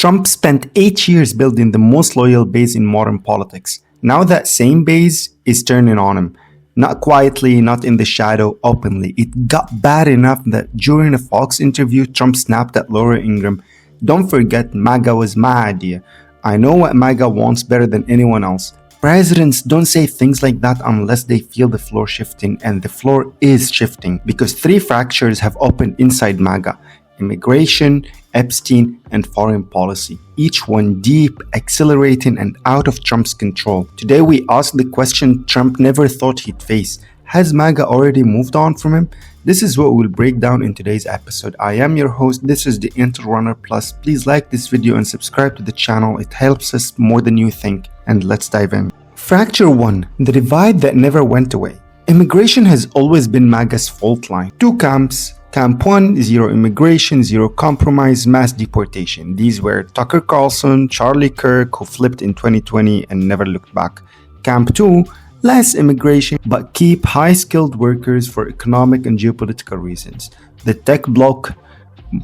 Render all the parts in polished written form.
Trump spent 8 years building the most loyal base in modern politics. Now that same base is turning on him. Not quietly, not in the shadow, openly. It got bad enough that during a Fox interview, Trump snapped at Laura Ingraham, "Don't forget, MAGA was my idea. I know what MAGA wants better than anyone else." Presidents don't say things like that unless they feel the floor shifting, and the floor is shifting because 3 fractures have opened inside MAGA: immigration, Epstein, and foreign policy. Each one deep, accelerating, and out of Trump's control. Today we ask the question Trump never thought he'd face. Has MAGA already moved on from him? This is what we'll break down in today's episode. I am your host. This is the Interrunner Plus. Please like this video and subscribe to the channel. It helps us more than you think. And let's dive in. Fracture 1. The divide that never went away. Immigration has always been MAGA's fault line. 2 camps. Camp 1, zero immigration, zero compromise, mass deportation. These were Tucker Carlson, Charlie Kirk, who flipped in 2020 and never looked back. Camp 2, less immigration, but keep high-skilled workers for economic and geopolitical reasons. The tech bloc,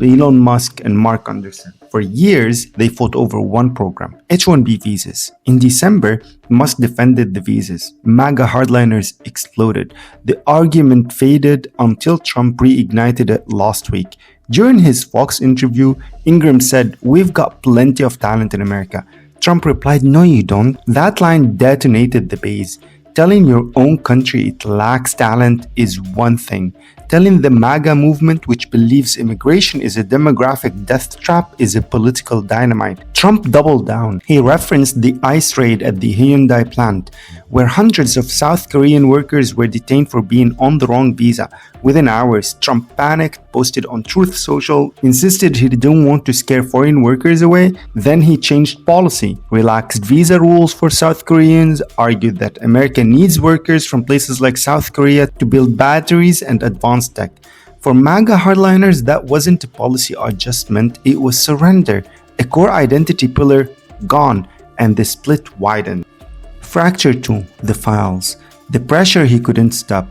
Elon Musk and Mark Anderson. For years, they fought over one program, H-1B visas. In December, Musk defended the visas. MAGA hardliners exploded. The argument faded until Trump reignited it last week. During his Fox interview, Ingraham said, "We've got plenty of talent in America." Trump replied, "No, you don't." That line detonated the base. Telling your own country it lacks talent is one thing. Telling the MAGA movement, which believes immigration is a demographic death trap, is a political dynamite. Trump doubled down. He referenced the ICE raid at the Hyundai plant, where hundreds of South Korean workers were detained for being on the wrong visa. Within hours, Trump panicked, posted on Truth Social, insisted he didn't want to scare foreign workers away. Then he changed policy, relaxed visa rules for South Koreans, argued that America needs workers from places like South Korea to build batteries and advanced tech. For MAGA hardliners, that wasn't a policy adjustment, it was surrender. A core identity pillar gone, and the split widened. Fracture 2. The files. The pressure he couldn't stop.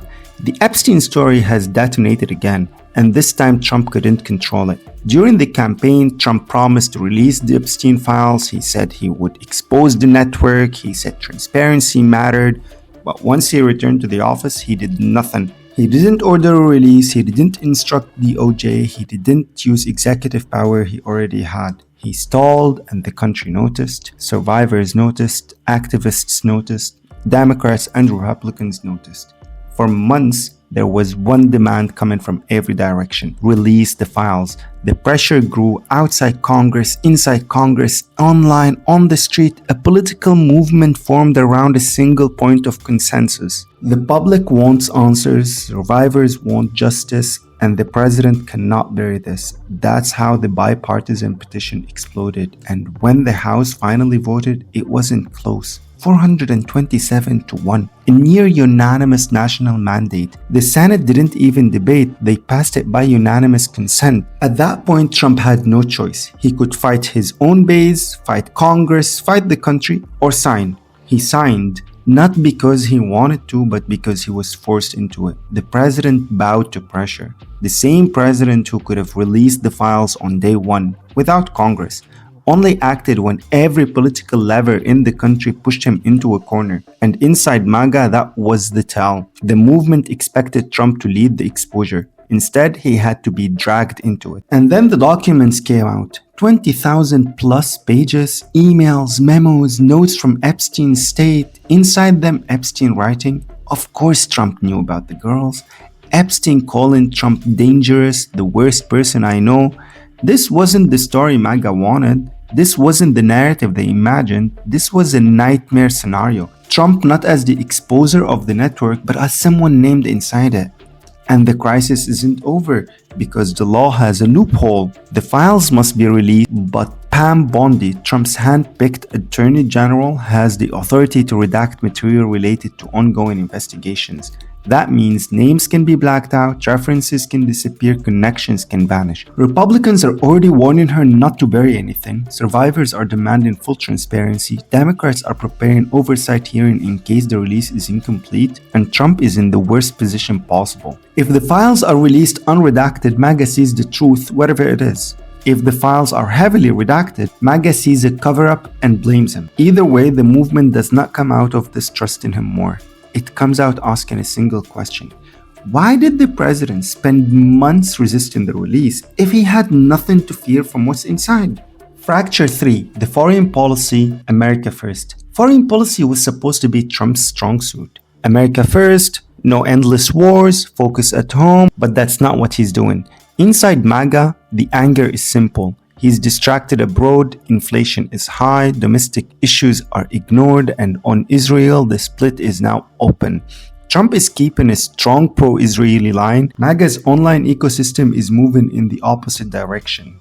The Epstein story has detonated again, and this time Trump couldn't control it. During the campaign, Trump promised to release the Epstein files. He said he would expose the network. He said transparency mattered. But once he returned to the office, he did nothing. He didn't order a release. He didn't instruct DOJ. He didn't use executive power he already had. He stalled, and the country noticed. Survivors noticed. Activists noticed. Democrats and Republicans noticed. For months, there was one demand coming from every direction: release the files. The pressure grew outside Congress, inside Congress, online, on the street. A political movement formed around a single point of consensus. The public wants answers, survivors want justice, and the president cannot bury this. That's how the bipartisan petition exploded. And when the House finally voted, it wasn't close. 427-1, a near unanimous national mandate. The Senate didn't even debate, they passed it by unanimous consent. At that point, Trump had no choice. He could fight his own base, fight Congress, fight the country, or sign. He signed, not because he wanted to, but because he was forced into it. The president bowed to pressure. The same president who could have released the files on day one, without Congress, only acted when every political lever in the country pushed him into a corner. And inside MAGA, that was the tell. The movement expected Trump to lead the exposure. Instead, he had to be dragged into it. And then the documents came out. 20,000 plus pages, emails, memos, notes from Epstein's state. Inside them, Epstein writing, "Of course Trump knew about the girls." Epstein calling Trump dangerous, the worst person I know. This wasn't the story MAGA wanted. This wasn't the narrative they imagined. This was a nightmare scenario. Trump not as the exposer of the network, but as someone named inside it. And the crisis isn't over, because the law has a loophole. The files must be released, but Pam Bondi, Trump's hand-picked attorney general, has the authority to redact material related to ongoing investigations. That means names can be blacked out, references can disappear, connections can vanish. Republicans are already warning her not to bury anything. Survivors are demanding full transparency. Democrats are preparing oversight hearing in case the release is incomplete. And Trump is in the worst position possible. If the files are released unredacted, MAGA sees the truth, whatever it is. If the files are heavily redacted, MAGA sees a cover-up and blames him. Either way, the movement does not come out of distrust in him more. It comes out asking a single question. Why did the president spend months resisting the release if he had nothing to fear from what's inside? Fracture 3. The foreign policy, America First. Foreign policy was supposed to be Trump's strong suit. America First, no endless wars, focus at home, but that's not what he's doing. Inside MAGA, the anger is simple. He's distracted abroad, inflation is high, domestic issues are ignored, and on Israel, the split is now open. Trump is keeping a strong pro-Israeli line. MAGA's online ecosystem is moving in the opposite direction.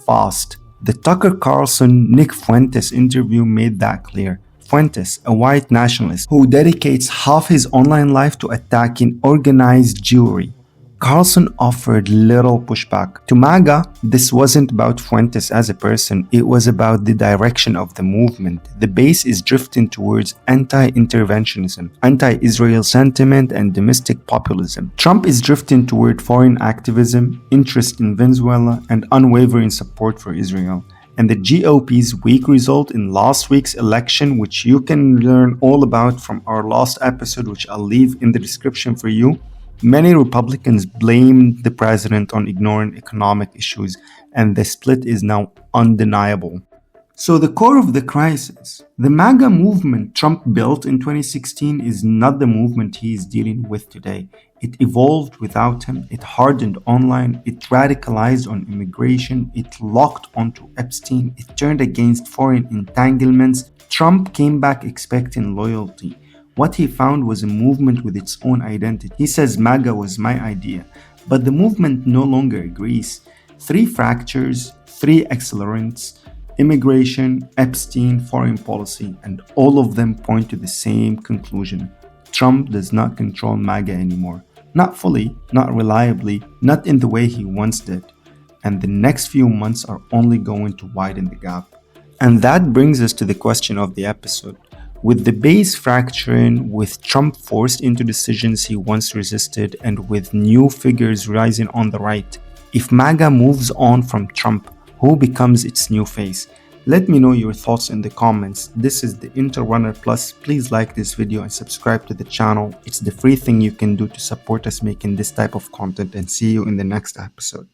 Fast. The Tucker Carlson-Nick Fuentes interview made that clear. Fuentes, a white nationalist who dedicates half his online life to attacking organized Jewry. Carlson offered little pushback. To MAGA, this wasn't about Fuentes as a person, it was about the direction of the movement. The base is drifting towards anti-interventionism, anti-Israel sentiment, and domestic populism. Trump is drifting toward foreign activism, interest in Venezuela, and unwavering support for Israel. And the GOP's weak result in last week's election, which you can learn all about from our last episode, which I'll leave in the description for you. Many Republicans blamed the president on ignoring economic issues, and the split is now undeniable. So the core of the crisis, the MAGA movement Trump built in 2016 is not the movement he is dealing with today. It evolved without him, it hardened online, it radicalized on immigration, it locked onto Epstein, it turned against foreign entanglements. Trump came back expecting loyalty. What he found was a movement with its own identity. He says MAGA was my idea, but the movement no longer agrees. 3 fractures, 3 accelerants, immigration, Epstein, foreign policy, and all of them point to the same conclusion. Trump does not control MAGA anymore. Not fully, not reliably, not in the way he once did. And the next few months are only going to widen the gap. And that brings us to the question of the episode. With the base fracturing, with Trump forced into decisions he once resisted, and with new figures rising on the right, if MAGA moves on from Trump, who becomes its new face? Let me know your thoughts in the comments. This is the Interrunner Plus. Please like this video and subscribe to the channel. It's the free thing you can do to support us making this type of content, and see you in the next episode.